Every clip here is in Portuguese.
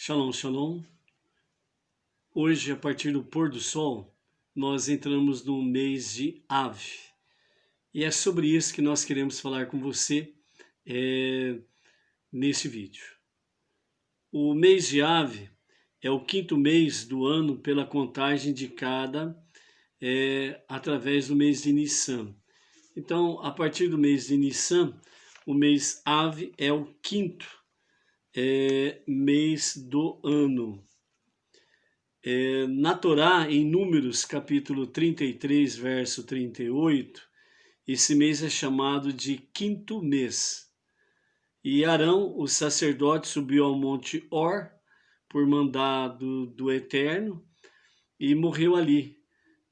Shalom, shalom. Hoje, a partir do pôr do sol, nós entramos no mês de Av. E é sobre isso que nós queremos falar com você nesse vídeo. O mês de Av é o quinto mês do ano pela contagem indicada através do mês de Nissan. Então, a partir do mês de Nissan, o mês Av é o quinto mês do ano. Na Torá, em Números, capítulo 33, verso 38, esse mês é chamado de quinto mês. E Arão, o sacerdote, subiu ao monte Or, por mandado do Eterno, e morreu ali,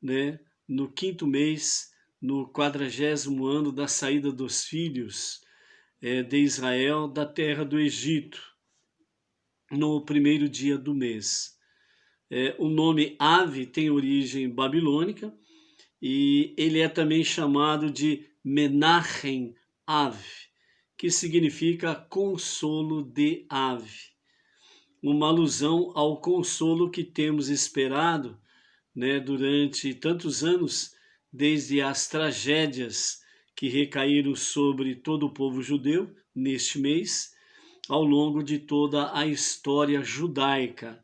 né, no quinto mês, no 40º ano da saída dos filhos de Israel da terra do Egito, no primeiro dia do mês. O nome Av tem origem babilônica e ele é também chamado de Menachem Av, que significa consolo de Av, uma alusão ao consolo que temos esperado, né, durante tantos anos, desde as tragédias que recaíram sobre todo o povo judeu neste mês, ao longo de toda a história judaica.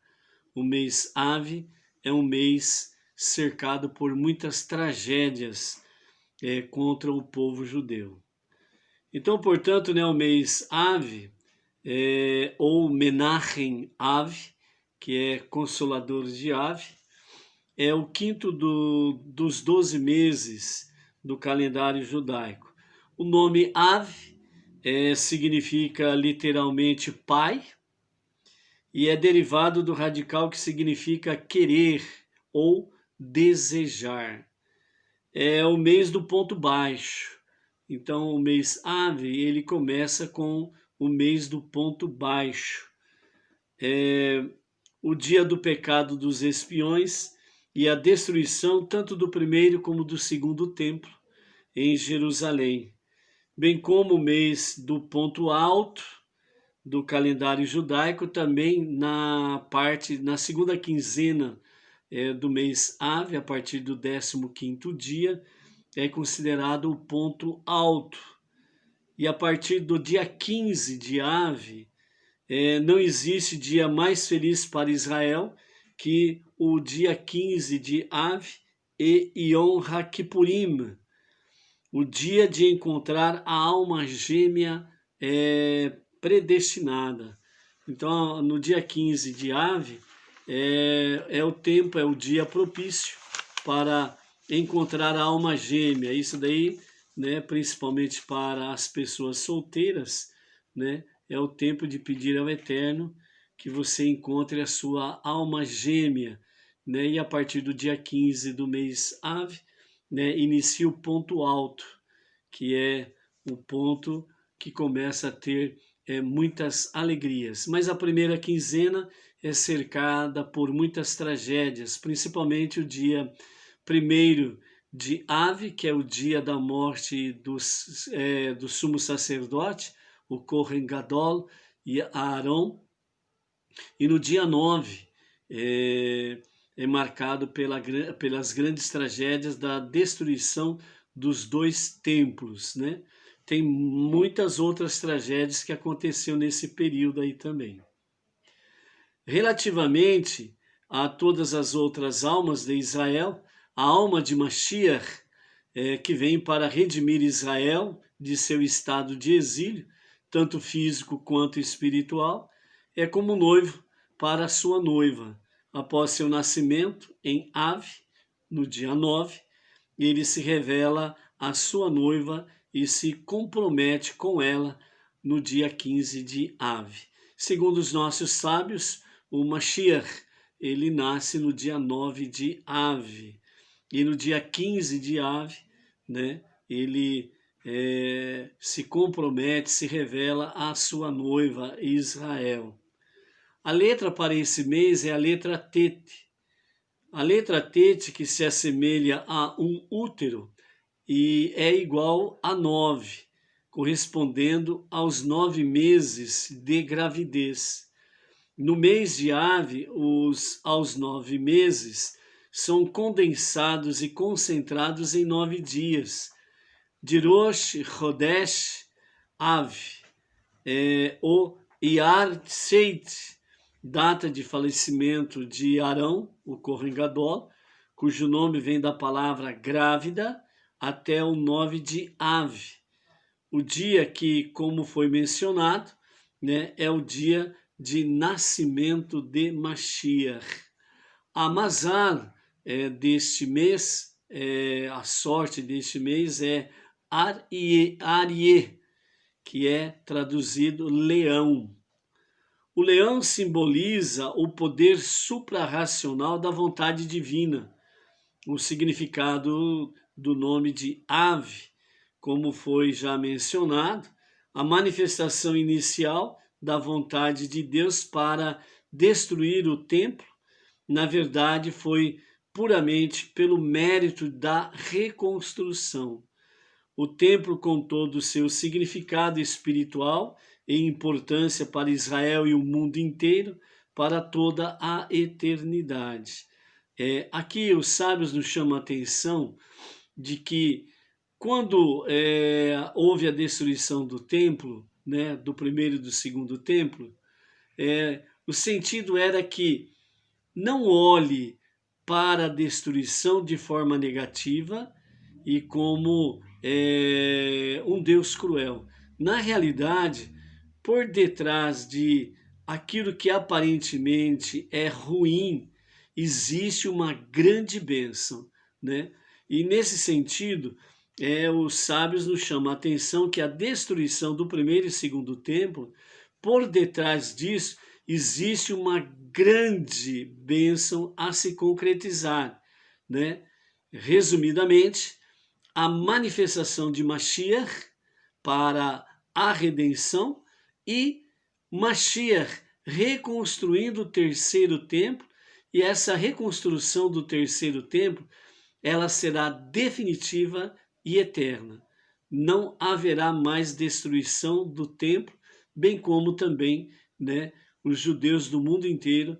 O mês Av é um mês cercado por muitas tragédias contra o povo judeu. Então, portanto, né, o mês Av, ou Menachem Av, que é Consolador de Av, é o quinto dos 12 meses do calendário judaico. O nome Av significa literalmente pai, e é derivado do radical que significa querer ou desejar. É o mês do ponto baixo. Então, o mês Av, ele começa com o mês do ponto baixo. O dia do pecado dos espiões e a destruição tanto do primeiro como do segundo templo em Jerusalém, bem como o mês do ponto alto do calendário judaico, também na segunda quinzena do mês Av, a partir do 15º dia, é considerado o ponto alto. E a partir do dia 15 de Av, não existe dia mais feliz para Israel que o dia 15 de Av e Yom HaKippurim, o dia de encontrar a alma gêmea predestinada. Então, no dia 15 de Av, é o dia propício para encontrar a alma gêmea. Isso daí, né, principalmente para as pessoas solteiras, né, é o tempo de pedir ao Eterno que você encontre a sua alma gêmea, né, e a partir do dia 15 do mês Av, né, inicia o ponto alto, que é o ponto que começa a ter muitas alegrias. Mas a primeira quinzena é cercada por muitas tragédias, principalmente o dia 1º de Av, que é o dia da morte do sumo sacerdote, o Kohen Gadol e Aarão, e no dia 9 é marcado pelas grandes tragédias da destruição dos 2 templos, né? Tem muitas outras tragédias que aconteceram nesse período aí também. Relativamente a todas as outras almas de Israel, a alma de Mashiach, que vem para redimir Israel de seu estado de exílio, tanto físico quanto espiritual, é como noivo para a sua noiva. Após seu nascimento, em Av, no dia 9, ele se revela à sua noiva e se compromete com ela no dia 15 de Av. Segundo os nossos sábios, o Mashiach, ele nasce no dia 9 de Av. E no dia 15 de Av, né, ele se compromete, se revela à sua noiva Israel. A letra para esse mês é a letra Tet. A letra Tet, que se assemelha a um útero, e é igual a 9, correspondendo aos 9 meses de gravidez. No mês de Ave, aos 9 meses, são condensados e concentrados em 9 dias. De Rosh Chodesh Av, o Iyar Tzeit, data de falecimento de Arão, o Kohen Gadol, cujo nome vem da palavra grávida, até o 9 de Av. O dia que, como foi mencionado, né, é o dia de nascimento de Mashiach. A Mazal deste mês, a sorte deste mês é Aryeh, que é traduzido leão. O leão simboliza o poder suprarracional da vontade divina. O significado do nome de ave, como foi já mencionado, a manifestação inicial da vontade de Deus para destruir o templo, na verdade, foi puramente pelo mérito da reconstrução. O templo, com todo o seu significado espiritual e importância para Israel e o mundo inteiro, para toda a eternidade. Aqui os sábios nos chamam a atenção de que quando houve a destruição do templo, né, do primeiro e do segundo templo, o sentido era que não olhe para a destruição de forma negativa e como um Deus cruel. Na realidade, por detrás de aquilo que aparentemente é ruim, existe uma grande bênção, né? E nesse sentido, os sábios nos chamam a atenção que a destruição do primeiro e segundo templo, por detrás disso, existe uma grande bênção a se concretizar, né? Resumidamente, a manifestação de Mashiach para a redenção e Mashiach reconstruindo o terceiro templo, e essa reconstrução do terceiro templo, ela será definitiva e eterna. Não haverá mais destruição do templo, bem como também, né, os judeus do mundo inteiro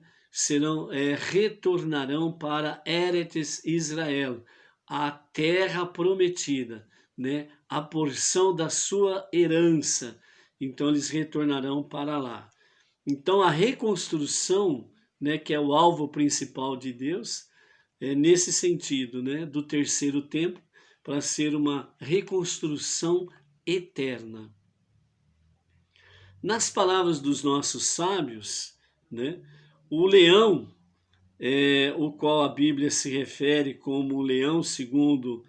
retornarão para Eretz Israel, a terra prometida, né, a porção da sua herança. Então eles retornarão para lá. Então a reconstrução, né, que é o alvo principal de Deus, é nesse sentido, né, do terceiro templo, para ser uma reconstrução eterna. Nas palavras dos nossos sábios, né, o leão, o qual a Bíblia se refere como o leão segundo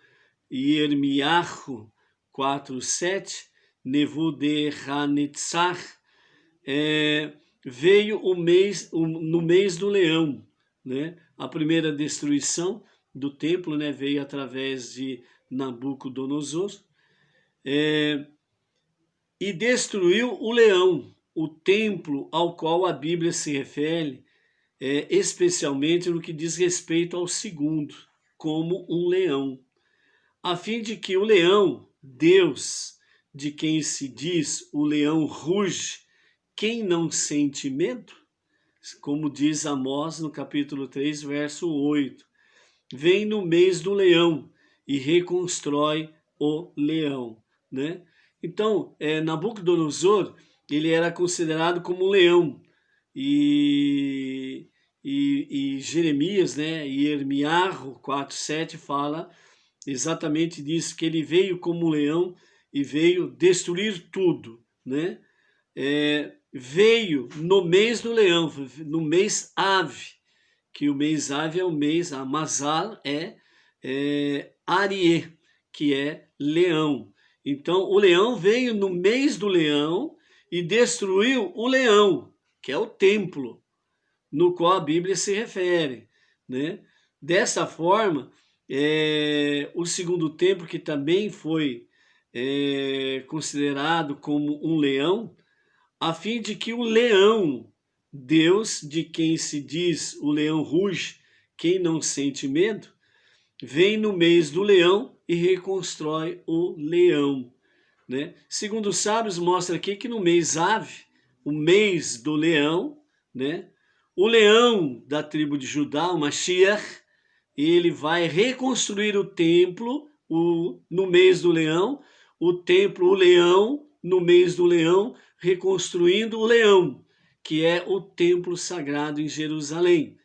Yirmiyahu 4:7, Nebuchadnezzar, veio no mês do leão, né? A primeira destruição do templo, né, veio através de Nabucodonosor, e destruiu o leão, o templo ao qual a Bíblia se refere, especialmente no que diz respeito ao segundo, como um leão, a fim de que o leão, Deus, de quem se diz o leão ruge, quem não sente medo? Como diz Amós no capítulo 3, verso 8, vem no mês do leão e reconstrói o leão, né? Então, Nabucodonosor, ele era considerado como um leão, e Jeremias, né, e Yirmiyahu 4:7 fala exatamente disso, que ele veio como um leão e veio destruir tudo, né? Veio no mês do leão, no mês ave, que o mês ave é o mês, a Mazal Aryeh, que é leão. Então o leão veio no mês do leão e destruiu o leão, que é o templo, no qual a Bíblia se refere, né? Dessa forma, o segundo templo, que também foi considerado como um leão, a fim de que o leão, Deus, de quem se diz o leão ruge, quem não sente medo, vem no mês do leão e reconstrói o leão, né? Segundo os sábios, mostra aqui que no mês ave, o mês do leão, né? O leão da tribo de Judá, o Mashiach, ele vai reconstruir o templo no mês do leão, o templo, o leão, no mês do leão, reconstruindo o leão, que é o templo sagrado em Jerusalém,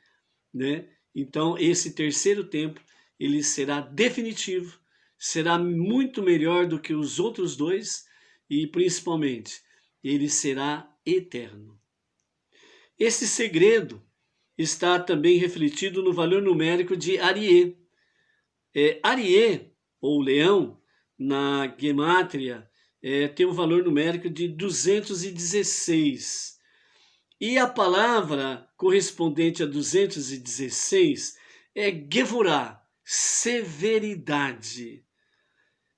né? Então, esse terceiro templo, ele será definitivo, será muito melhor do que os outros dois e, principalmente, ele será eterno. Esse segredo está também refletido no valor numérico de Arié. Arié, ou leão, na gemátria, tem um valor numérico de 216. E a palavra correspondente a 216 é Gevurah, severidade.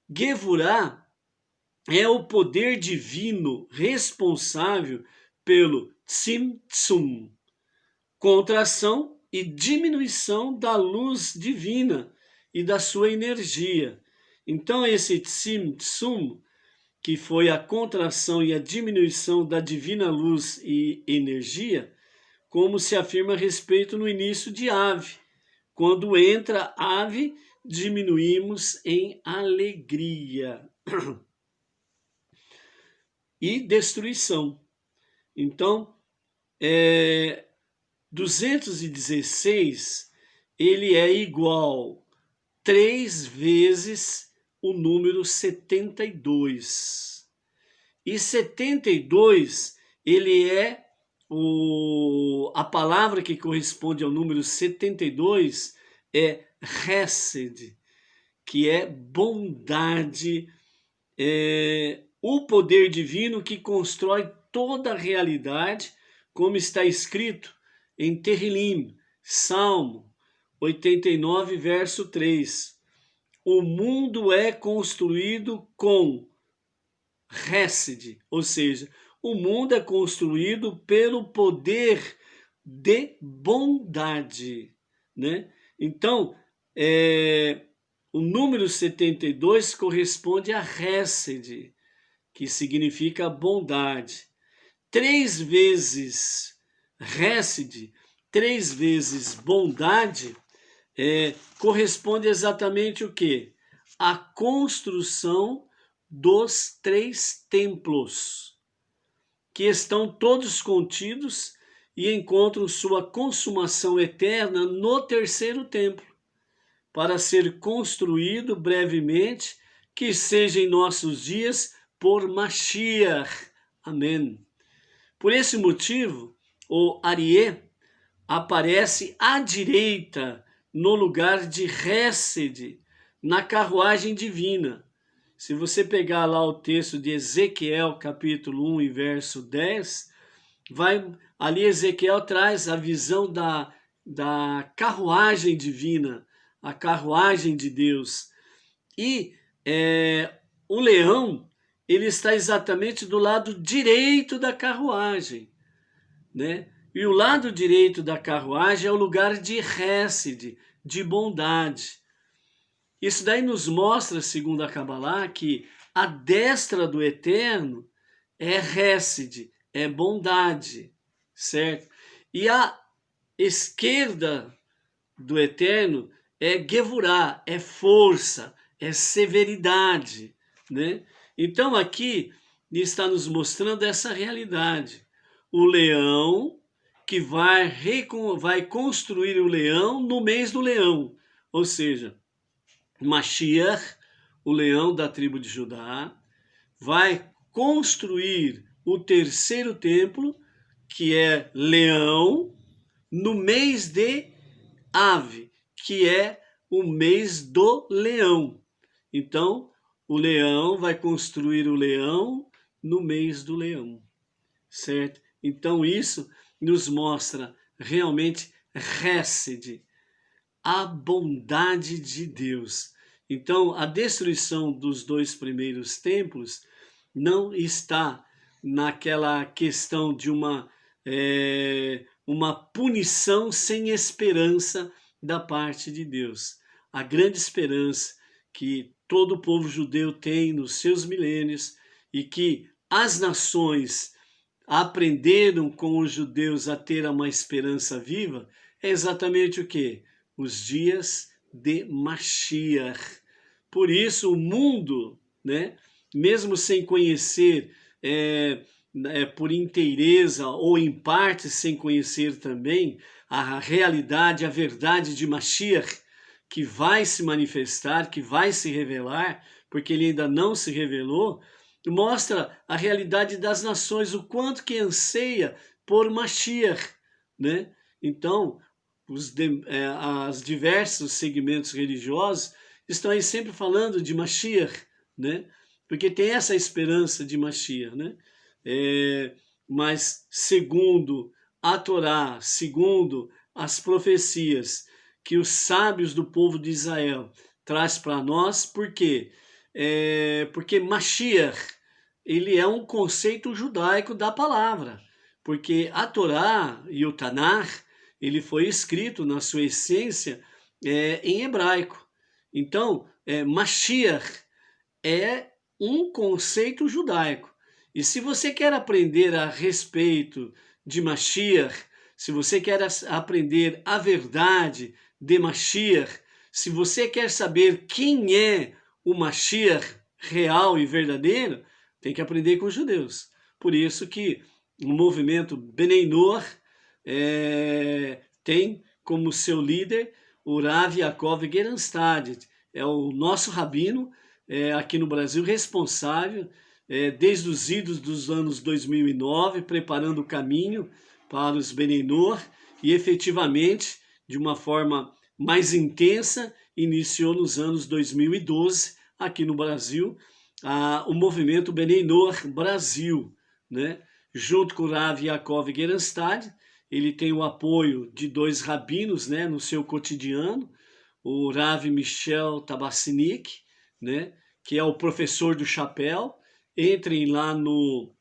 Gevurah é o poder divino responsável pelo Tzimtzum, contração e diminuição da luz divina e da sua energia. Então esse Tzimtzum, que foi a contração e a diminuição da divina luz e energia, como se afirma a respeito no início de Ave. Quando entra Ave, diminuímos em alegria e destruição. Então, 216, ele é igual 3 vezes o número 72. E 72, ele é a palavra que corresponde ao número 72 é Hesed, que é bondade, o poder divino que constrói toda a realidade, como está escrito em Terrilim, Salmo 89, verso 3. O mundo é construído com Hesed, ou seja, o mundo é construído pelo poder de bondade, né? Então, o número 72 corresponde a Hesed, que significa bondade. 3 vezes Hesed, 3 vezes bondade, corresponde exatamente o quê? A construção dos 3 templos, que estão todos contidos e encontram sua consumação eterna no terceiro templo, para ser construído brevemente, que seja em nossos dias, por Mashiach. Amém. Por esse motivo, o Arié aparece à direita, no lugar de Hesed, na carruagem divina. Se você pegar lá o texto de Ezequiel, capítulo 1 e verso 10, ali Ezequiel traz a visão da carruagem divina, a carruagem de Deus. E o leão, ele está exatamente do lado direito da carruagem, né? E o lado direito da carruagem é o lugar de Hesed, de bondade. Isso daí nos mostra, segundo a Kabbalah, que a destra do Eterno é Hesed, é bondade, certo? E a esquerda do Eterno é Gevurah, é força, é severidade, né? Então aqui está nos mostrando essa realidade. O leão que vai construir o leão no mês do leão, ou seja, Mashiach, o leão da tribo de Judá, vai construir o terceiro templo, que é leão, no mês de Ave, que é o mês do leão. Então, o leão vai construir o leão no mês do leão, certo? Então, isso nos mostra realmente Hesed, a bondade de Deus. Então, a destruição dos 2 primeiros templos não está naquela questão de uma punição sem esperança da parte de Deus. A grande esperança que todo o povo judeu tem nos seus milênios e que as nações aprenderam com os judeus a ter uma esperança viva, é exatamente o quê? Os dias de Mashiach. Por isso o mundo, né, mesmo sem conhecer por inteireza ou em parte sem conhecer também a realidade, a verdade de Mashiach, que vai se manifestar, que vai se revelar, porque ele ainda não se revelou, mostra a realidade das nações, o quanto que anseia por Mashiach, né? Então, os diversos segmentos religiosos estão aí sempre falando de Mashiach, né? Porque tem essa esperança de Mashiach, né? Mas segundo a Torá, segundo as profecias que os sábios do povo de Israel traz para nós, por quê? Porque Mashiach, ele é um conceito judaico da palavra, porque a Torá e o Tanakh, ele foi escrito na sua essência em hebraico. Então, Mashiach é um conceito judaico. E se você quer aprender a respeito de Mashiach, se você quer aprender a verdade de Mashiach, se você quer saber quem é o Mashiach real e verdadeiro, tem que aprender com os judeus. Por isso que o movimento Bnei Noach tem como seu líder o Rav Yaakov Gerenstad. É o nosso rabino aqui no Brasil, responsável desde os idos dos anos 2009, preparando o caminho para os Bnei Noach, e efetivamente, de uma forma mais intensa, iniciou nos anos 2012, aqui no Brasil, o movimento Bnei Noach Brasil, né? Junto com o Rav Yaakov Gerenstad. Ele tem o apoio de dois rabinos, né, no seu cotidiano, o Rav Michel Tabassinik, né, que é o professor do chapéu. Entrem lá no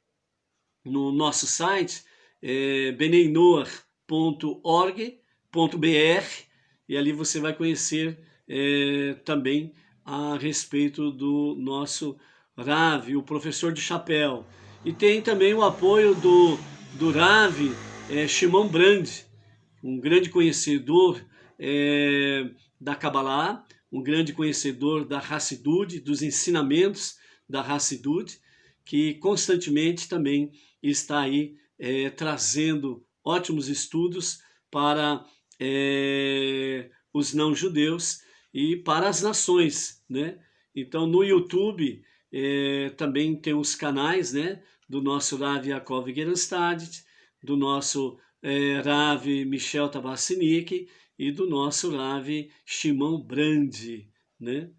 nosso site, bneinoach.org.br, e ali você vai conhecer também a respeito do nosso Rav, o professor do chapéu. E tem também o apoio do Rav Shimon Brand, um grande conhecedor da Kabbalah, um grande conhecedor da Hassidut, dos ensinamentos da Hassidut, que constantemente também está aí trazendo ótimos estudos para os não-judeus e para as nações, né? Então, no YouTube também tem os canais, né, do nosso Rav Yaakov Gerenstad, do nosso Rav Michel Tabassinik e do nosso Rav Shimon Brand, né?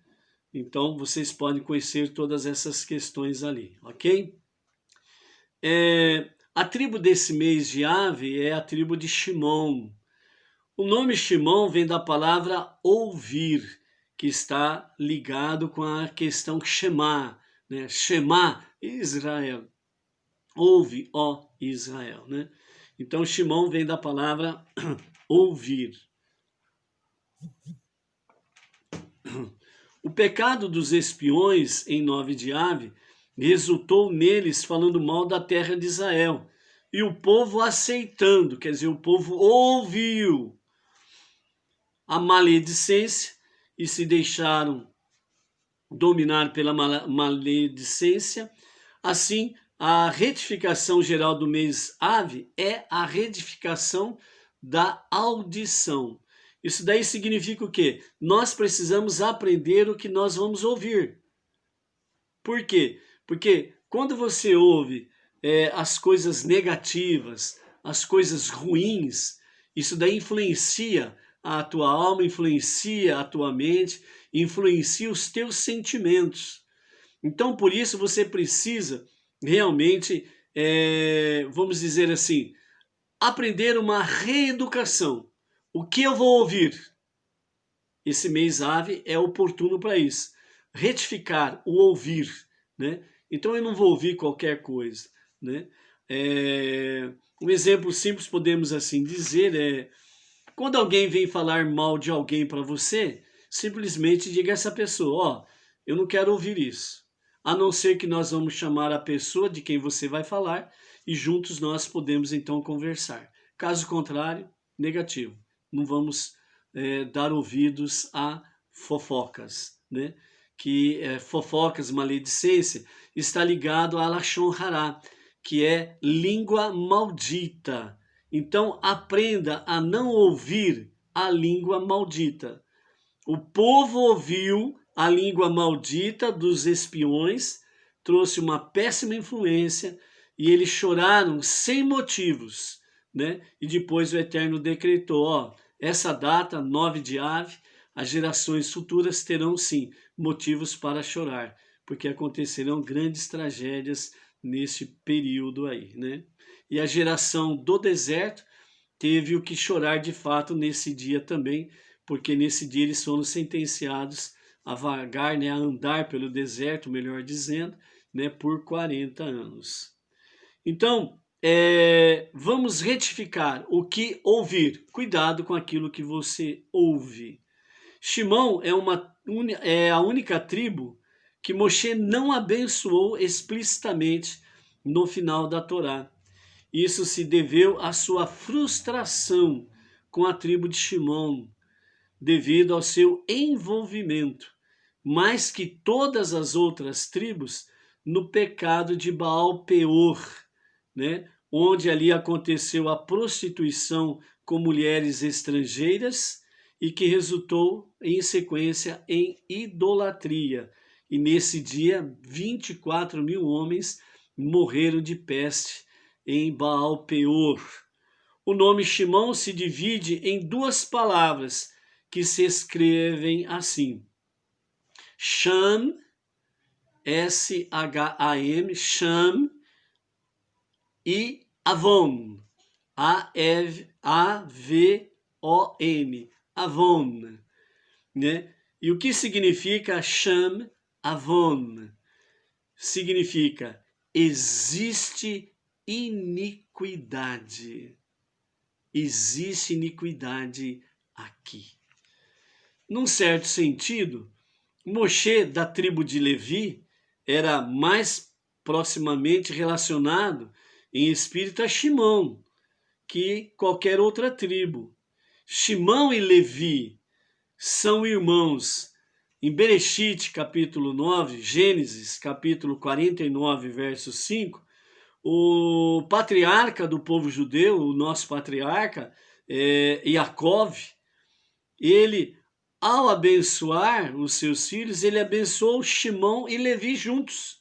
Então, vocês podem conhecer todas essas questões ali, ok? A tribo desse mês de Ave é a tribo de Shimon. O nome Shimon vem da palavra ouvir, que está ligado com a questão Shema, né? Shema Israel. Ouve, ó Israel, né? Então, Shimon vem da palavra ouvir. O pecado dos espiões em 9 de Ave resultou neles falando mal da terra de Israel. E o povo aceitando, quer dizer, o povo ouviu a maledicência e se deixaram dominar pela maledicência. Assim, a retificação geral do mês Ave é a retificação da audição. Isso daí significa o quê? Nós precisamos aprender o que nós vamos ouvir. Por quê? Porque quando você ouve as coisas negativas, as coisas ruins, isso daí influencia a tua alma, influencia a tua mente, influencia os teus sentimentos. Então, por isso, você precisa realmente, vamos dizer assim, aprender uma reeducação. O que eu vou ouvir? Esse mês Ave é oportuno para isso. Retificar o ouvir, né? Então eu não vou ouvir qualquer coisa, né? Um exemplo simples podemos assim dizer quando alguém vem falar mal de alguém para você, simplesmente diga a essa pessoa, ó, eu não quero ouvir isso. A não ser que nós vamos chamar a pessoa de quem você vai falar e juntos nós podemos então conversar. Caso contrário, negativo. Não vamos dar ouvidos a fofocas, né? Que fofocas, maledicência, está ligado a Lashon Hará, que é língua maldita. Então aprenda a não ouvir a língua maldita. O povo ouviu a língua maldita dos espiões, trouxe uma péssima influência e eles choraram sem motivos, né? E depois o Eterno decretou, ó, essa data, 9 de Av, as gerações futuras terão sim motivos para chorar, porque acontecerão grandes tragédias nesse período aí, né? E a geração do deserto teve o que chorar de fato nesse dia também, porque nesse dia eles foram sentenciados a vagar, né, a andar pelo deserto, melhor dizendo, né, por 40 anos. Então, vamos retificar o que ouvir. Cuidado com aquilo que você ouve. Shimon é a única tribo que Moshe não abençoou explicitamente no final da Torá. Isso se deveu à sua frustração com a tribo de Shimon, devido ao seu envolvimento, mais que todas as outras tribos, no pecado de Baal Peor, né? Onde ali aconteceu a prostituição com mulheres estrangeiras e que resultou em sequência em idolatria. E nesse dia, 24 mil homens morreram de peste em Baal Peor. O nome Shimon se divide em duas palavras que se escrevem assim: Sham, S-H-A-M, Sham, e Avon, A-V-O-N, Avon, né? E o que significa Sham, Avon? Significa existe iniquidade. Existe iniquidade aqui. Num certo sentido, Moshe, da tribo de Levi, era mais proximamente relacionado em espírito a Shimon que qualquer outra tribo. Shimon e Levi são irmãos. Em Bereshit, capítulo 9, Gênesis, capítulo 49, verso 5, o patriarca do povo judeu, o nosso patriarca, Yaakov, ele, ao abençoar os seus filhos, ele abençoou Shimon e Levi juntos,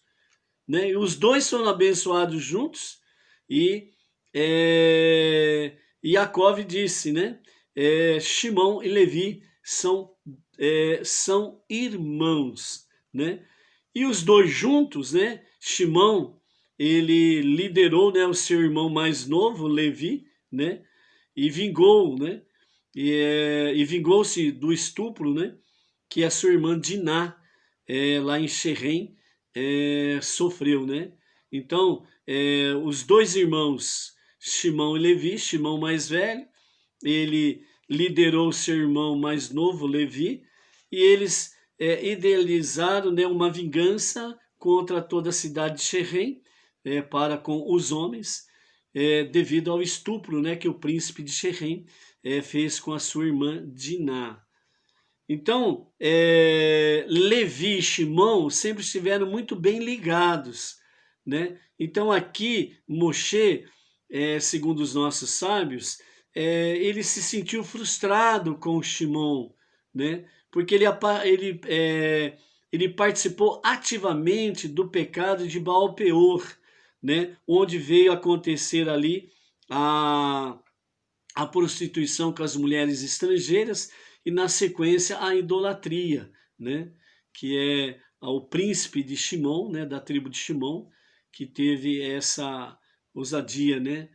né? E os dois foram abençoados juntos e Yaakov disse, né? Shimon e Levi são irmãos, né? E os dois juntos, né? Shimon, ele liderou, né, o seu irmão mais novo, Levi, né? E vingou, né? E vingou-se do estupro, né? Que a sua irmã Diná, lá em Shechem, sofreu, né? Então, os dois irmãos, Shimon e Levi, Shimon mais velho, ele liderou seu irmão mais novo, Levi, e eles idealizaram, né, uma vingança contra toda a cidade de Shechem, para com os homens, devido ao estupro, né, que o príncipe de Shechem fez com a sua irmã Diná. Então, Levi e Shimon sempre estiveram muito bem ligados, né? Então aqui, Moshe, segundo os nossos sábios, ele se sentiu frustrado com Shimon, né? Porque ele participou ativamente do pecado de Baal Peor, né? Onde veio acontecer ali a prostituição com as mulheres estrangeiras e, na sequência, a idolatria, né? Que é o príncipe de Shimon, né? Da tribo de Shimon, que teve essa ousadia, né?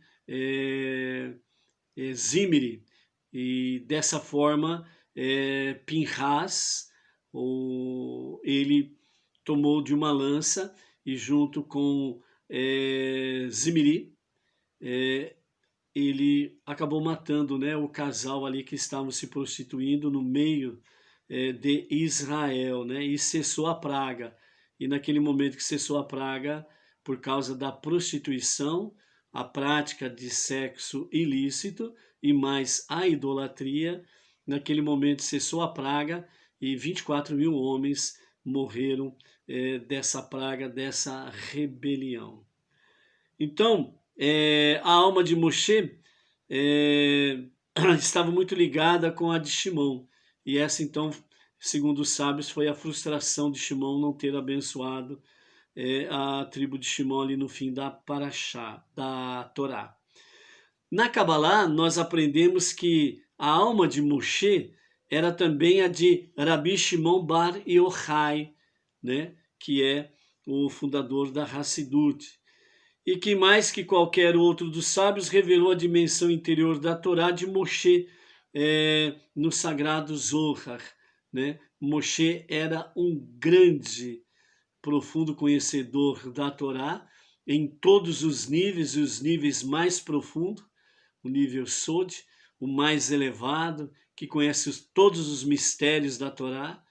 Zimri, e dessa forma Pinhas, ele tomou de uma lança e junto com Zimri, ele acabou matando, né, o casal ali que estavam se prostituindo no meio de Israel, né, e cessou a praga. E naquele momento que cessou a praga, por causa da prostituição, a prática de sexo ilícito e mais a idolatria. Naquele momento cessou a praga e 24 mil homens morreram dessa praga, dessa rebelião. Então, a alma de Moshe estava muito ligada com a de Shimon. E essa, então, segundo os sábios, foi a frustração de Shimon não ter abençoado a tribo de Shimon ali no fim da Parashá, da Torá. Na Kabbalah, nós aprendemos que a alma de Moshe era também a de Rabi Shimon bar Yochai, né? Que é o fundador da Hassidut, e que mais que qualquer outro dos sábios revelou a dimensão interior da Torá de Moshe no sagrado Zohar, né? Moshe era um grande, profundo conhecedor da Torá em todos os níveis mais profundos, o nível Sod, o mais elevado, que conhece todos os mistérios da Torá,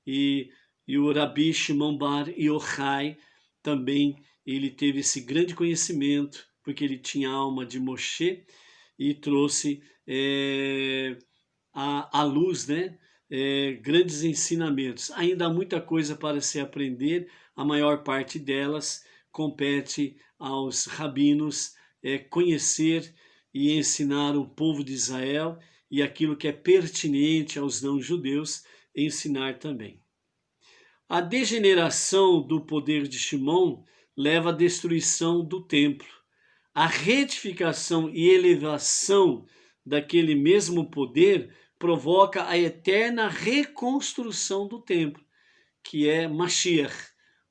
e o Rabi Shimon bar Yochai também, ele teve esse grande conhecimento, porque ele tinha a alma de Moshe e trouxe à luz, né, grandes ensinamentos. Ainda há muita coisa para se aprender, a maior parte delas compete aos rabinos conhecer e ensinar o povo de Israel, e aquilo que é pertinente aos não-judeus, ensinar também. A degeneração do poder de Shimon leva à destruição do templo. A retificação e elevação daquele mesmo poder provoca a eterna reconstrução do templo, que é Mashiach,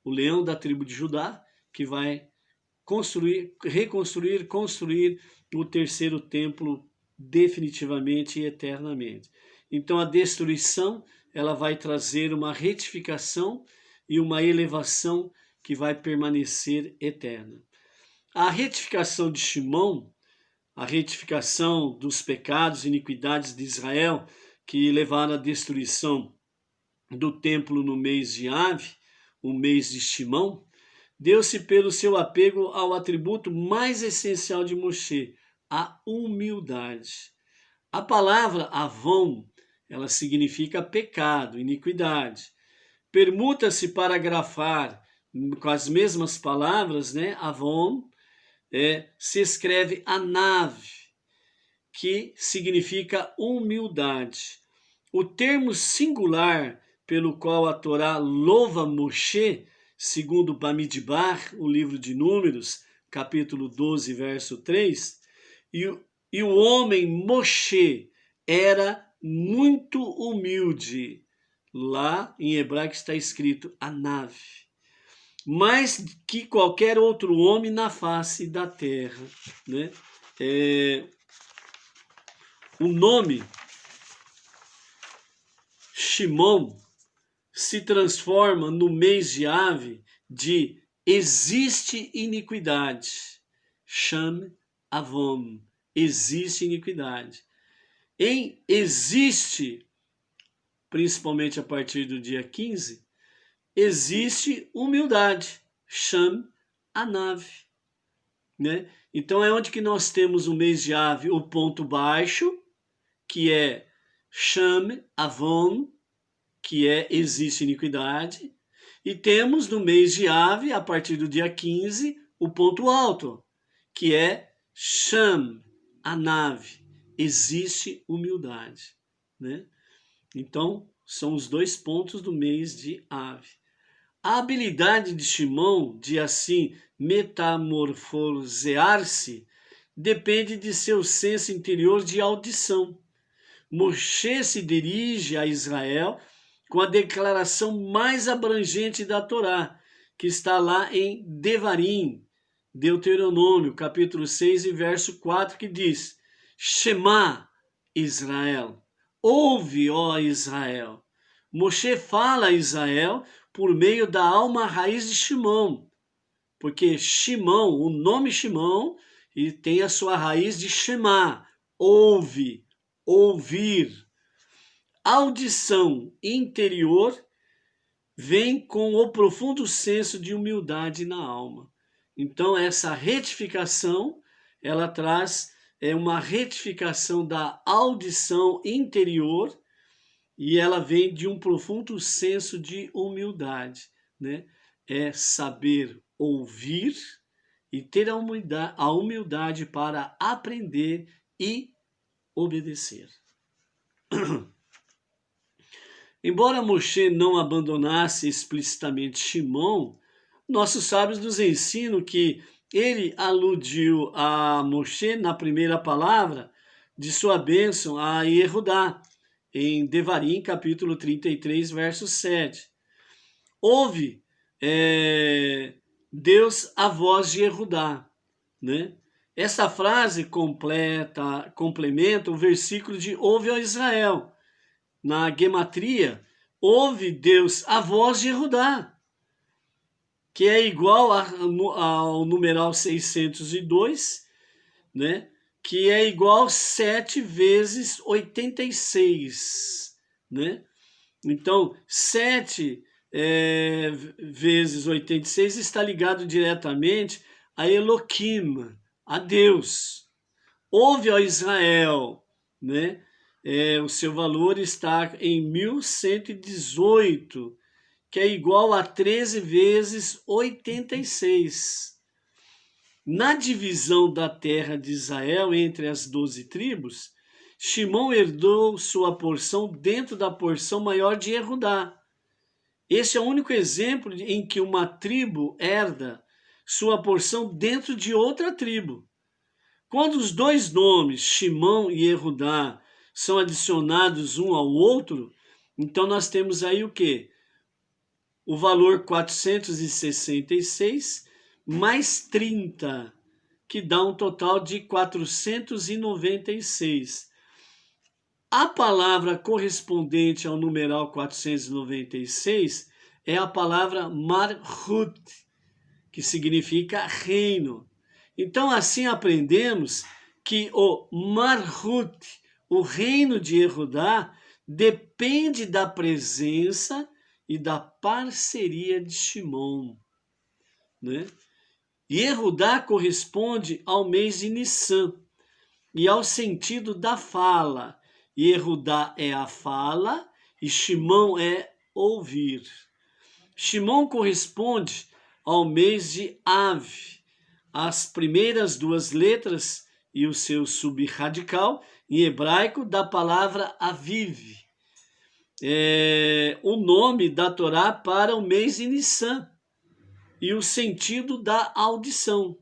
o leão da tribo de Judá, que vai construir o terceiro templo definitivamente e eternamente. Então a destruição, ela vai trazer uma retificação e uma elevação que vai permanecer eterna. A retificação de Shimon, a retificação dos pecados e iniquidades de Israel, que levaram à destruição do templo no mês de Av, o mês de Shimon, deu-se pelo seu apego ao atributo mais essencial de Moshe, a humildade. A palavra Avon, ela significa pecado, iniquidade. Permuta-se para grafar com as mesmas palavras, né? Avon, se escreve Anav, que significa humildade. O termo singular pelo qual a Torá louva Moshe, segundo Bamidbar, o livro de Números, capítulo 12, verso 3, e o homem Moshe era muito humilde. Lá em hebraico está escrito Anav, mais que qualquer outro homem na face da terra, né? O nome Shimon se transforma no mês de Av de existe iniquidade. Sham Avon, existe iniquidade. Em existe, principalmente a partir do dia 15, existe humildade. Sham Anav, né? Então é onde que nós temos o mês de Av, o ponto baixo, que é Sham Avon, que é existe iniquidade, e temos no mês de Av, a partir do dia 15, o ponto alto, que é Sham Anav, existe humildade, né? Então, são os dois pontos do mês de Av. A habilidade de Shimon de assim metamorfosear-se depende de seu senso interior de audição. Moshe se dirige a Israel com a declaração mais abrangente da Torá, que está lá em Devarim, Deuteronômio, capítulo 6 e verso 4, que diz: Shema, Israel, ouve, ó Israel. Moshe fala a Israel por meio da alma raiz de Shimon, porque Shimon, o nome Shimon, e tem a sua raiz de Shema, ouve, ouvir. Audição interior vem com o profundo senso de humildade na alma. Então essa retificação, ela traz uma retificação da audição interior e ela vem de um profundo senso de humildade, né? É saber ouvir e ter a humildade para aprender e obedecer. Embora Moshe não abandonasse explicitamente Shimon, nossos sábios nos ensinam que ele aludiu a Moshe na primeira palavra de sua bênção a Yehudá, em Devarim, capítulo 33, verso 7. Ouve Deus a voz de Yehudá, né? Essa frase complementa o versículo de ouve ó Israel. Na gematria, ouve Deus a voz de Yehudá, que é igual ao numeral 602, né? Que é igual 7 vezes 86, né? Então, 7 vezes 86 está ligado diretamente a Elohim, a Deus. Ouve, ó Israel, né? O seu valor está em 1118, que é igual a 13 vezes 86. Na divisão da terra de Israel entre as 12 tribos, Shimon herdou sua porção dentro da porção maior de Yehudá. Este é o único exemplo em que uma tribo herda sua porção dentro de outra tribo. Quando os dois nomes, Shimon e Yehudá, são adicionados um ao outro, então nós temos aí o quê? O valor 466 mais 30, que dá um total de 496. A palavra correspondente ao numeral 496 é a palavra Malchut, que significa reino. Então, assim aprendemos que o Malchut, o reino de Yehudá, depende da presença e da parceria de Shimon, né? Yehudá corresponde ao mês de Nissan e ao sentido da fala. Yehudá é a fala e Shimon é ouvir. Shimon corresponde ao mês de Av, as primeiras duas letras e o seu subradical em hebraico da palavra Aviv. O nome da Torá para o mês de Nissan e o sentido da audição.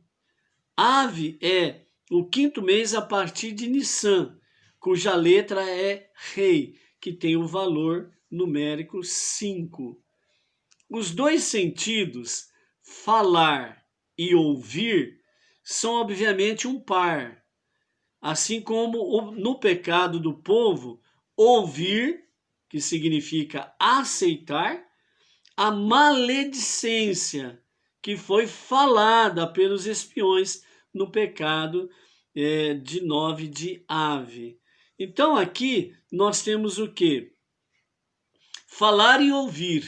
Ave é o quinto mês a partir de Nissan, cuja letra é Rei, que tem o valor numérico 5. Os dois sentidos, falar e ouvir, são obviamente um par. Assim como no pecado do povo, ouvir, que significa aceitar, a maledicência, que foi falada pelos espiões no pecado de 9 de Ave. Então aqui nós temos o quê? Falar e ouvir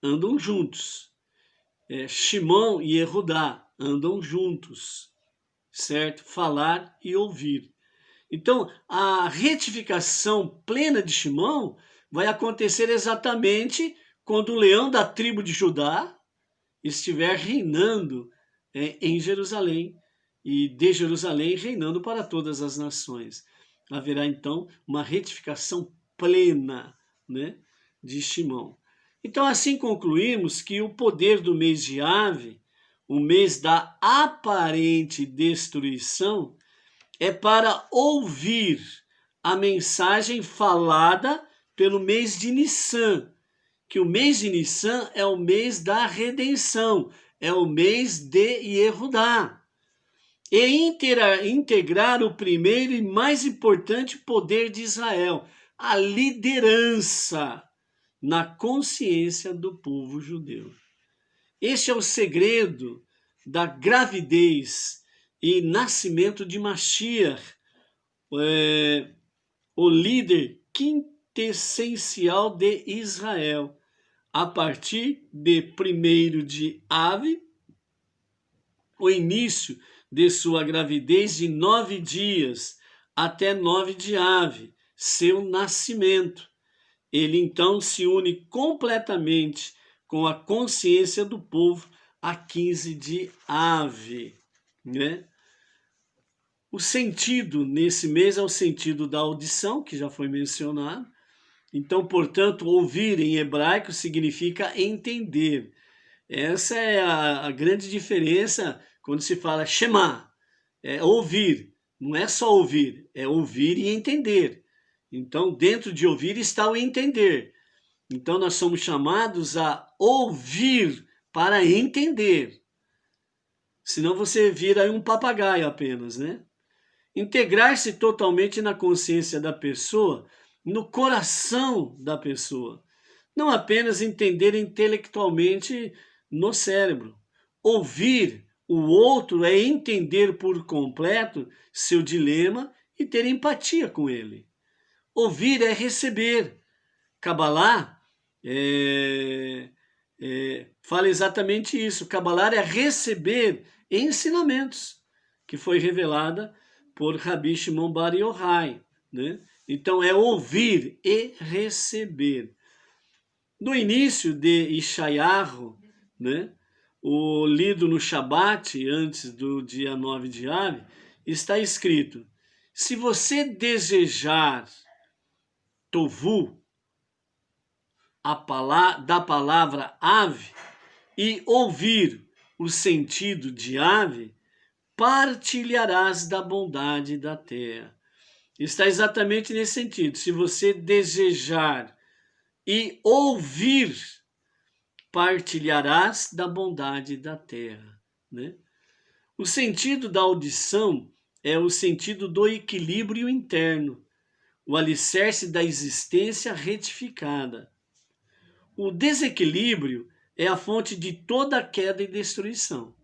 andam juntos. Shimon e Yehudá andam juntos, certo? Falar e ouvir. Então, a retificação plena de Shimon vai acontecer exatamente quando o leão da tribo de Judá estiver reinando em Jerusalém e de Jerusalém reinando para todas as nações. Haverá então uma retificação plena, né, de Shimon. Então assim concluímos que o poder do mês de Ave, o mês da aparente destruição, é para ouvir a mensagem falada pelo mês de Nissan, que o mês de Nissan é o mês da redenção, é o mês de Yehudá. E integrar o primeiro e mais importante poder de Israel, a liderança na consciência do povo judeu. Este é o segredo da gravidez e nascimento de Mashiach, o líder quintessencial de Israel, a partir de 1º de Ave, o início de sua gravidez de 9 dias até 9 de Ave, seu nascimento. Ele então se une completamente com a consciência do povo a 15 de Ave, né? O sentido nesse mês é o sentido da audição, que já foi mencionado. Então, portanto, ouvir em hebraico significa entender. Essa é a grande diferença quando se fala Shema, é ouvir. Não é só ouvir, é ouvir e entender. Então, dentro de ouvir está o entender. Então, nós somos chamados a ouvir para entender. Senão você vira um papagaio apenas, né? Integrar-se totalmente na consciência da pessoa, no coração da pessoa. Não apenas entender intelectualmente no cérebro. Ouvir o outro é entender por completo seu dilema e ter empatia com ele. Ouvir é receber. Kabbalah fala exatamente isso. Kabbalah é receber ensinamentos, que foi revelada por Rabi Shimon Bar Yochai, né? Então é ouvir e receber. No início de Ishayahu, né, o lido no Shabat, antes do dia 9 de Ave, está escrito: se você desejar tovu, da palavra ave, e ouvir o sentido de ave, partilharás da bondade da terra. Está exatamente nesse sentido. Se você desejar e ouvir, partilharás da bondade da terra, né? O sentido da audição é o sentido do equilíbrio interno, o alicerce da existência retificada. O desequilíbrio é a fonte de toda queda e destruição.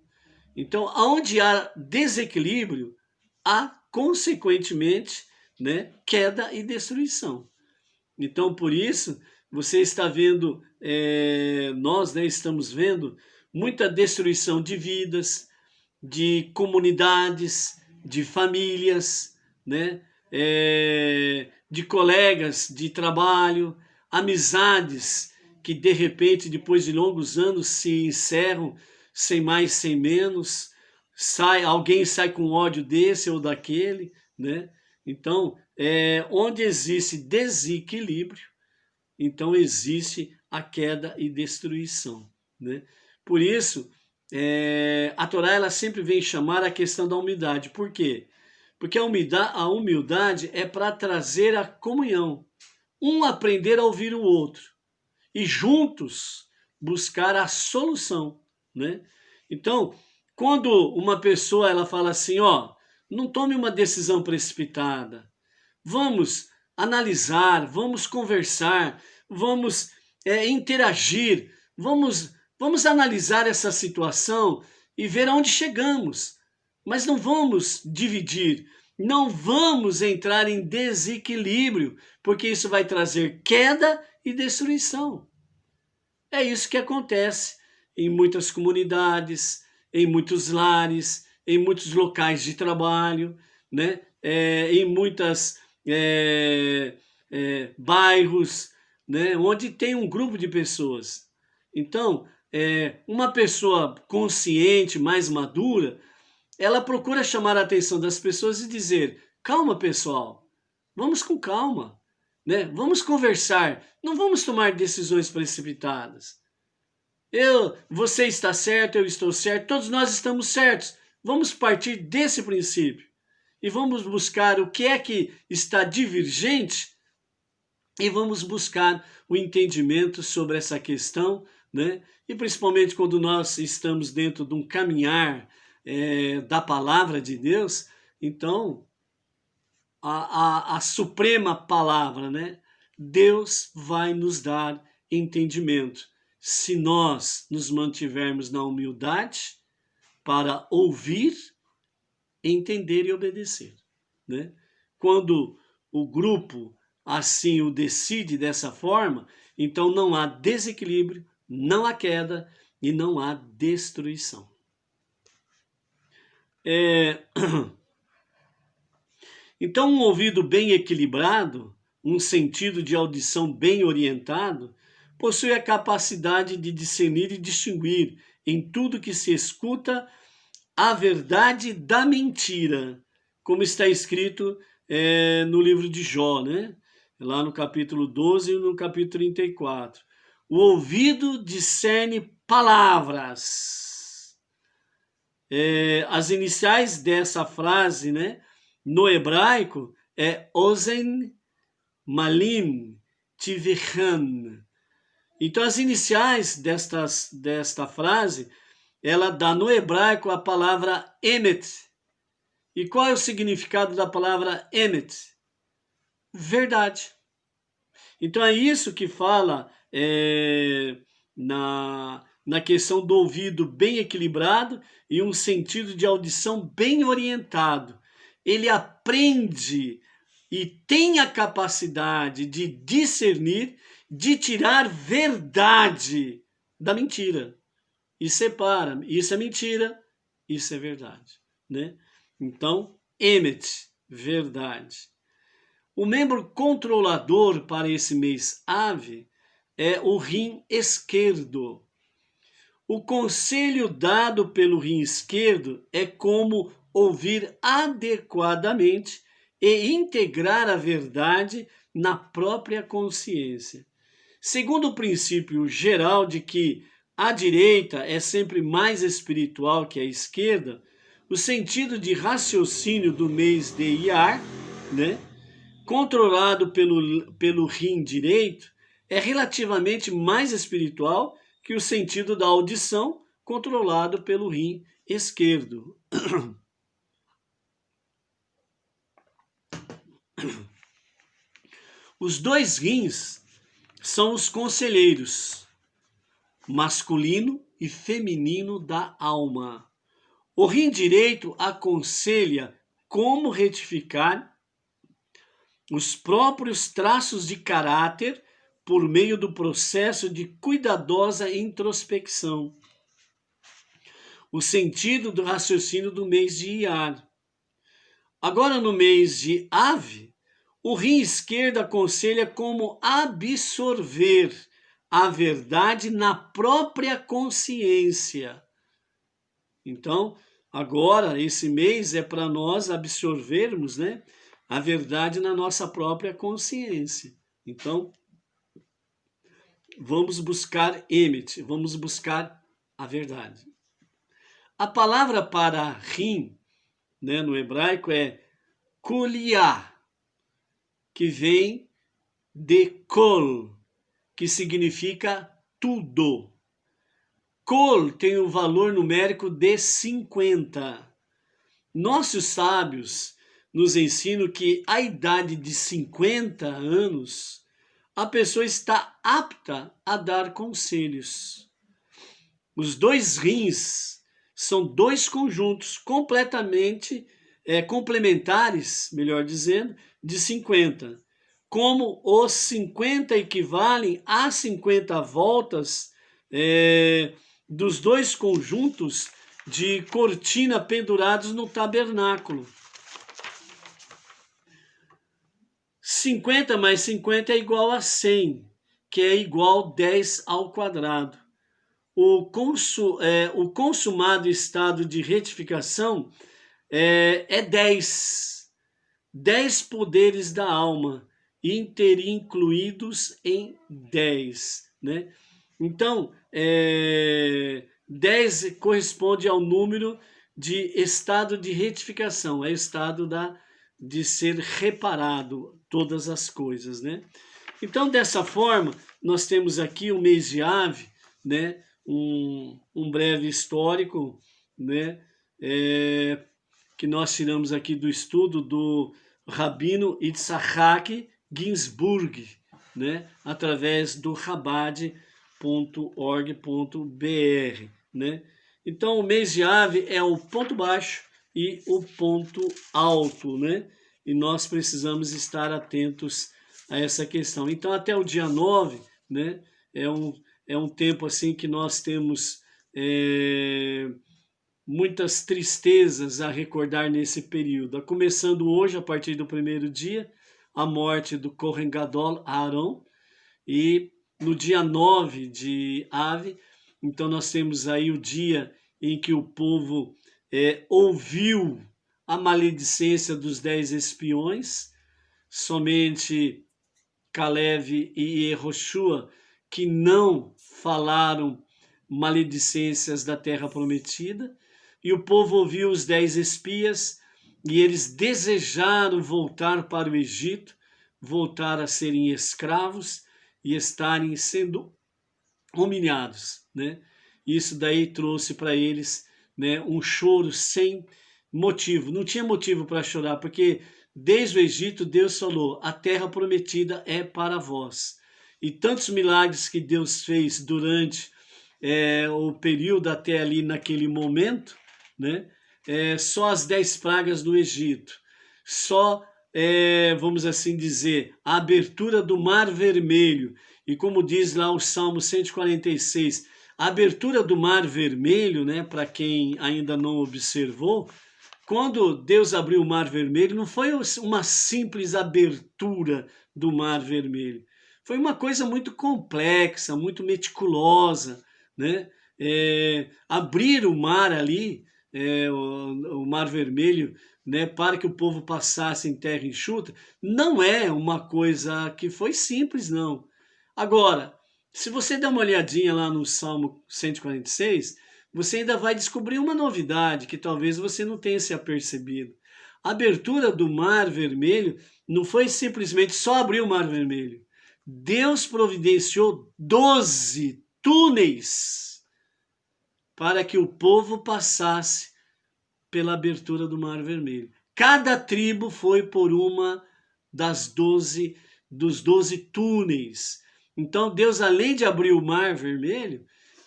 Então, onde há desequilíbrio, há, consequentemente, né, queda e destruição. Então, por isso, você está vendo, nós, né, estamos vendo muita destruição de vidas, de comunidades, de famílias, né, de colegas de trabalho, amizades que de repente, depois de longos anos, se encerram sem mais, sem menos, alguém sai com ódio desse ou daquele, né? Então, onde existe desequilíbrio, então existe a queda e destruição, né? Por isso, a Torá ela sempre vem chamar a questão da humildade. Por quê? Porque a humildade é para trazer a comunhão, um aprender a ouvir o outro e juntos buscar a solução, né? Então, quando uma pessoa ela fala assim, ó, não tome uma decisão precipitada, vamos analisar, vamos conversar, vamos interagir, vamos analisar essa situação e ver aonde chegamos, mas não vamos dividir, não vamos entrar em desequilíbrio, porque isso vai trazer queda e destruição. É isso que acontece em muitas comunidades, em muitos lares, em muitos locais de trabalho, né? Em muitos bairros, né? Onde tem um grupo de pessoas. Então, uma pessoa consciente, mais madura, ela procura chamar a atenção das pessoas e dizer: calma, pessoal, vamos com calma, né? Vamos conversar, não vamos tomar decisões precipitadas. Você está certo, eu estou certo, todos nós estamos certos. Vamos partir desse princípio e vamos buscar o que é que está divergente e vamos buscar o entendimento sobre essa questão, né? E principalmente quando nós estamos dentro de um caminhar da palavra de Deus, então a suprema palavra, né? Deus vai nos dar entendimento. Se nós nos mantivermos na humildade para ouvir, entender e obedecer, né? Quando o grupo assim o decide dessa forma, então não há desequilíbrio, não há queda e não há destruição. Então, um ouvido bem equilibrado, um sentido de audição bem orientado, possui a capacidade de discernir e distinguir em tudo que se escuta a verdade da mentira, como está escrito no livro de Jó, né? Lá no capítulo 12 e no capítulo 34. O ouvido discerne palavras. As iniciais dessa frase, né, no hebraico, é Ozen, Malim, Tivichan. Então, as iniciais desta frase, ela dá no hebraico a palavra emet. E qual é o significado da palavra emet? Verdade. Então, é isso que fala na questão do ouvido bem equilibrado e um sentido de audição bem orientado. Ele aprende e tem a capacidade de discernir, de tirar verdade da mentira. E separa, isso é mentira, isso é verdade, né? Então, emet, verdade. O membro controlador para esse mês Ave é o rim esquerdo. O conselho dado pelo rim esquerdo é como ouvir adequadamente e integrar a verdade na própria consciência. Segundo o princípio geral de que a direita é sempre mais espiritual que a esquerda, o sentido de raciocínio do mês de Iyar, né, controlado pelo rim direito, é relativamente mais espiritual que o sentido da audição, controlado pelo rim esquerdo. Os dois rins são os conselheiros, masculino e feminino da alma. O rim direito aconselha como retificar os próprios traços de caráter por meio do processo de cuidadosa introspecção. O sentido do raciocínio do mês de Iyar. Agora, no mês de Ave, o rim esquerdo aconselha como absorver a verdade na própria consciência. Então, agora, esse mês é para nós absorvermos, né, a verdade na nossa própria consciência. Então, vamos buscar emet, vamos buscar a verdade. A palavra para rim, né, no hebraico é kuliah, que vem de kol, que significa tudo. Kol tem um valor numérico de 50. Nossos sábios nos ensinam que à idade de 50 anos, a pessoa está apta a dar conselhos. Os dois rins são dois conjuntos completamente complementares, melhor dizendo, de 50. Como os 50 equivalem a 50 voltas dos dois conjuntos de cortina pendurados no tabernáculo. 50 mais 50 é igual a 100, que é igual a 10 ao quadrado. O consumado estado de retificação é 10. 10 poderes da alma, interincluídos em 10. Né? Então, 10 corresponde ao número de estado de retificação, é o estado de ser reparado todas as coisas, né? Então, dessa forma, nós temos aqui o mês de Ave, né? Um breve histórico, né? Que nós tiramos aqui do estudo do Rabino Yitzhak Ginsburg, né? Através do Chabad.org.br, né? Então, o mês de Ave é o ponto baixo e o ponto alto, né? E nós precisamos estar atentos a essa questão. Então, até o dia 9, né? É um tempo assim que nós temos muitas tristezas a recordar nesse período. Começando hoje, a partir do primeiro dia, a morte do Kohen Gadol, Aarão, e no dia 9 de Ave, então nós temos aí o dia em que o povo ouviu a maledicência dos 10 espiões, somente Caleb e Yehoshua que não falaram maledicências da terra prometida, e o povo ouviu os 10 espias, e eles desejaram voltar para o Egito, voltar a serem escravos e estarem sendo humilhados, né? Isso daí trouxe para eles, né, um choro sem motivo. Não tinha motivo para chorar, porque desde o Egito Deus falou: a terra prometida é para vós. E tantos milagres que Deus fez durante o período até ali naquele momento, né? Só as 10 pragas do Egito, só, vamos assim dizer, a abertura do Mar Vermelho, e como diz lá o Salmo 146, a abertura do Mar Vermelho, né, para quem ainda não observou, quando Deus abriu o Mar Vermelho, não foi uma simples abertura do Mar Vermelho, foi uma coisa muito complexa, muito meticulosa, né? Abrir o mar ali, o Mar Vermelho, né, para que o povo passasse em terra enxuta, não é uma coisa que foi simples, não. Agora, se você der uma olhadinha lá no Salmo 146, você ainda vai descobrir uma novidade que talvez você não tenha se apercebido. A abertura do Mar Vermelho não foi simplesmente só abrir o Mar Vermelho. Deus providenciou 12 túneis para que o povo passasse pela abertura do Mar Vermelho. Cada tribo foi por uma dos 12 túneis. Então Deus, além de abrir o Mar Vermelho,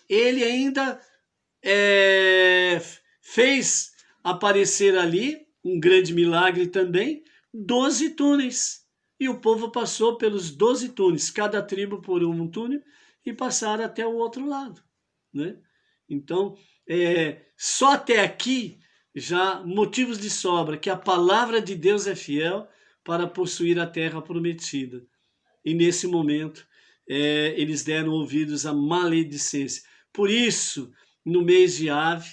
ele ainda fez aparecer ali, um grande milagre também, 12 túneis. E o povo passou pelos 12 túneis, cada tribo por um túnel, e passaram até o outro lado, né? Então, só até aqui, já motivos de sobra, que a palavra de Deus é fiel para possuir a terra prometida. E nesse momento, eles deram ouvidos à maledicência. Por isso, no mês de Ave,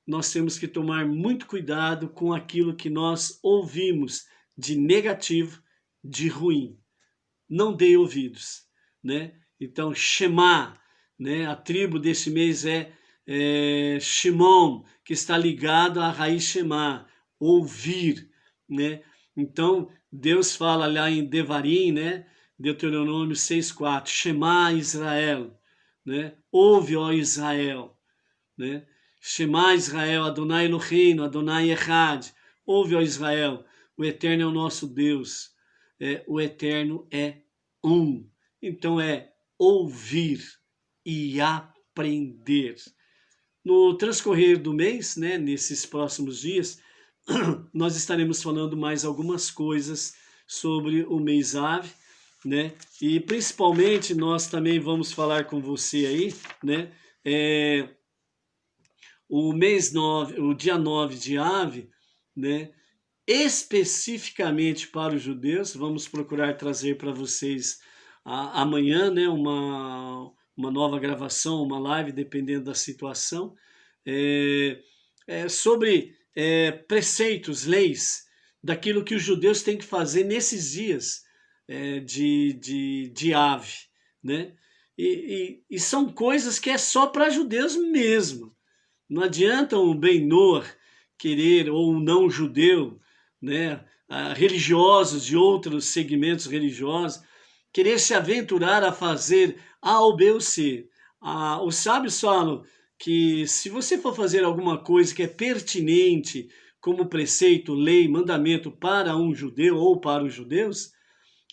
nós temos que tomar muito cuidado com aquilo que nós ouvimos de negativo, de ruim. Não dê ouvidos, né? Então, Shema, né? A tribo desse mês é Shimon, que está ligado à raiz Shema, ouvir, né? Então, Deus fala lá em Devarim, né? Deuteronômio 6:4, Shema Israel, né? Ouve, ó Israel, né? Shema Israel, Adonai Eloheinu, Adonai Echad. Ouve, ó Israel, o Eterno é o nosso Deus. O Eterno é um. Então ouvir e aprender. No transcorrer do mês, né, nesses próximos dias, nós estaremos falando mais algumas coisas sobre o mês Ave, né? E principalmente nós também vamos falar com você aí, né? O mês 9, o dia 9 de Ave, né? Especificamente para os judeus, vamos procurar trazer para vocês amanhã, né? Uma nova gravação, uma live, dependendo da situação, sobre preceitos, leis, daquilo que os judeus têm que fazer nesses dias de Ave, né? E são coisas que é só para judeus mesmo. Não adianta um Ben-Noach querer, ou um não judeu, né, religiosos de outros segmentos religiosos, querer se aventurar a fazer A ou B ou C. Os sábios falam que se você for fazer alguma coisa que é pertinente, como preceito, lei, mandamento para um judeu ou para os judeus,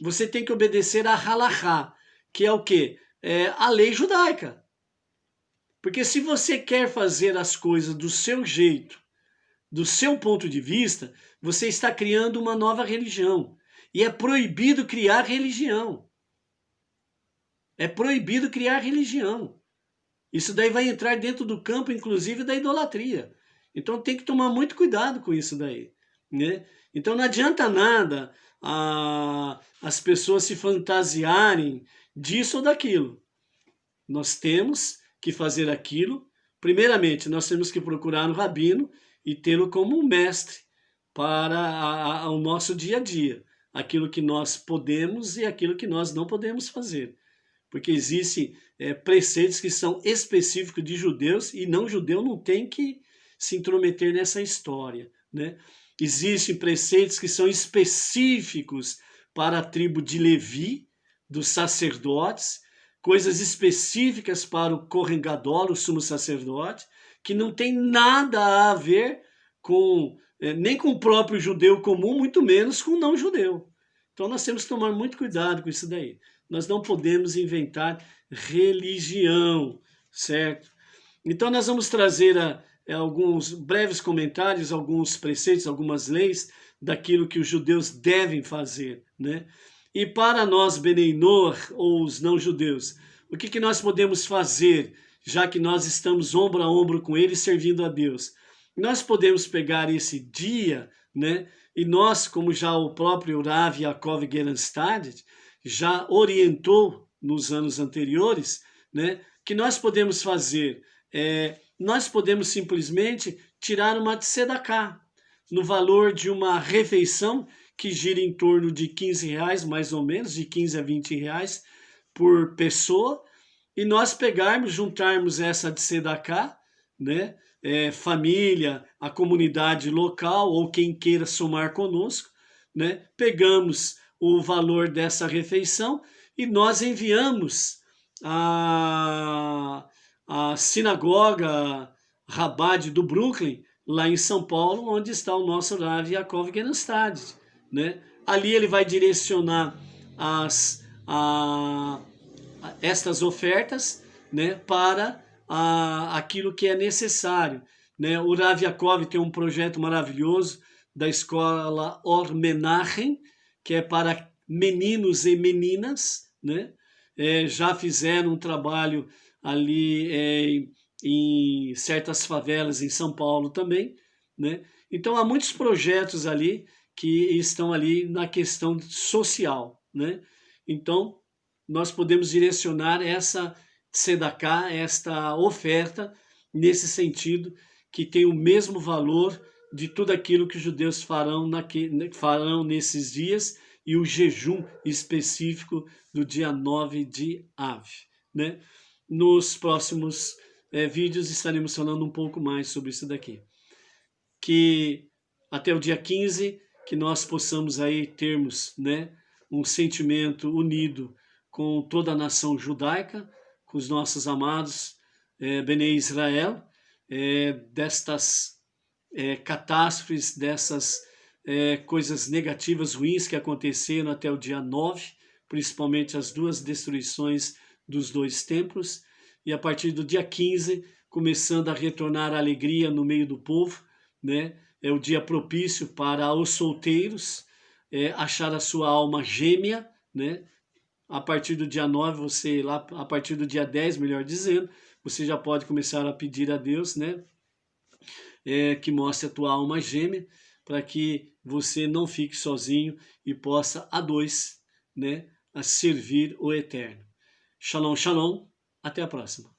você tem que obedecer a halachá, que é o quê? A lei judaica. Porque se você quer fazer as coisas do seu jeito, do seu ponto de vista, você está criando uma nova religião. E é proibido criar religião. É proibido criar religião. Isso daí vai entrar dentro do campo, inclusive, da idolatria. Então tem que tomar muito cuidado com isso daí, né? Então não adianta nada as pessoas se fantasiarem disso ou daquilo. Nós temos que fazer aquilo. Primeiramente, nós temos que procurar um rabino e tê-lo como um mestre para o nosso dia a dia. Aquilo que nós podemos e aquilo que nós não podemos fazer. Porque existem preceitos que são específicos de judeus e não judeu não tem que se intrometer nessa história, né? Existem preceitos que são específicos para a tribo de Levi, dos sacerdotes, coisas específicas para o Kohen Gadol, o sumo sacerdote, que não tem nada a ver com nem com o próprio judeu comum, muito menos com o não judeu. Então nós temos que tomar muito cuidado com isso daí. Nós não podemos inventar religião, certo? Então nós vamos trazer alguns breves comentários, alguns preceitos, algumas leis daquilo que os judeus devem fazer, né? E para nós, Benei Noach, ou os não-judeus, o que nós podemos fazer, já que nós estamos ombro a ombro com eles, servindo a Deus? Nós podemos pegar esse dia, né? E nós, como já o próprio Rav Yaakov Gerenstad já orientou nos anos anteriores, né? Que nós podemos fazer? Nós podemos simplesmente tirar uma tzedakah no valor de uma refeição que gira em torno de R$15, mais ou menos, de 15 a 20 reais por pessoa, e nós pegarmos, juntarmos essa tzedakah, né? Família, a comunidade local ou quem queira somar conosco, né? Pegamos o valor dessa refeição e nós enviamos a sinagoga Rabbad do Brooklyn, lá em São Paulo, onde está o nosso Rav Yaakov Gerenstad, né? Ali ele vai direcionar estas ofertas, né, para aquilo que é necessário, né? O Rav Yaakov tem um projeto maravilhoso da escola Or Menachem, que é para meninos e meninas, né? Já fizeram um trabalho ali em certas favelas em São Paulo também, né? Então há muitos projetos ali que estão ali na questão social, né? Então nós podemos direcionar essa tzedakah, esta oferta, nesse sentido, que tem o mesmo valor de tudo aquilo que os judeus farão nesses dias e o jejum específico do dia 9 de Av, né? Nos próximos vídeos estaremos falando um pouco mais sobre isso daqui. Que até o dia 15, que nós possamos aí termos, né, um sentimento unido com toda a nação judaica, com os nossos amados Benei Israel, destas catástrofes, dessas coisas negativas, ruins que aconteceram até o dia 9, principalmente as duas destruições dos dois templos, e a partir do dia 15, começando a retornar a alegria no meio do povo, né? É o dia propício para os solteiros achar a sua alma gêmea, né? A partir do dia 9, a partir do dia 10, melhor dizendo, você já pode começar a pedir a Deus, né? Que mostre a tua alma gêmea, para que você não fique sozinho e possa a dois, né, a servir o Eterno. Shalom, shalom, até a próxima.